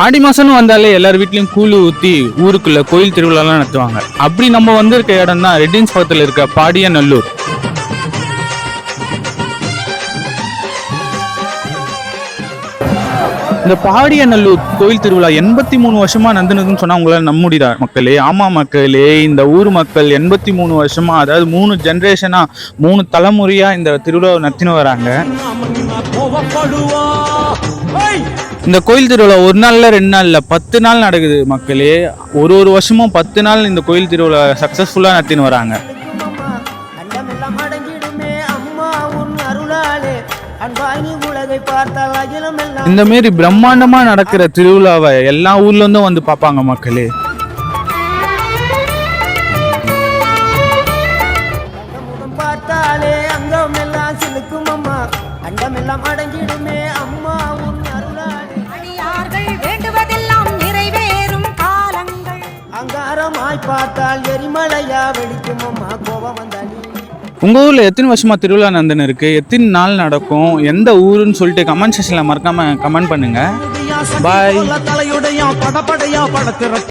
ஆடி மாசம்னு வந்தாலே எல்லார் வீட்லயும் கூழு ஊத்தி ஊருக்குள்ள கோயில் திருவிழாலாம் நடத்துவாங்க. அப்படி நம்ம வந்திருக்க இடம் தான் ரெட்டின்ஸ் பக்கத்துல இருக்க பாடியநல்லூர். இந்த பாடியநல்லூர் கோயில் திருவிழா 83 வருஷமா நடந்துனதுன்னு சொன்னா உங்களால நம்ப முடியுதா மக்களே? ஆமா மக்களே, இந்த ஊர் மக்கள் 83 வருஷமா, அதாவது 3 ஜெனரேஷனா 3 தலைமுறையா இந்த திருவிழாவை நடத்தின்னு வராங்க. இந்த கோயில் திருவிழா ஒரு நாள்ல 2 நாள்ல 10 நாள் நடக்குது மக்களே. ஒரு வருஷமும் 10 நாள் இந்த கோயில் திருவிழா சக்சஸ்ஃபுல்லா நடத்தின்னு வராங்க. இந்த மாரி பிரம்மாண்டமா நடக்கிற திருவிழாவை எல்லா ஊர்ல இருந்தும் வந்து பார்ப்பாங்க மக்களே. உங்க ஊர்ல எத்தனை வருஷமா திருவிழா நடந்துன்னு இருக்கு? எத்தனை நாள் நடக்கும்? எந்த ஊருன்னு சொல்லிட்டு கமெண்ட் செக்ஷன்ல மறக்காம கமெண்ட் பண்ணுங்க. பாய்.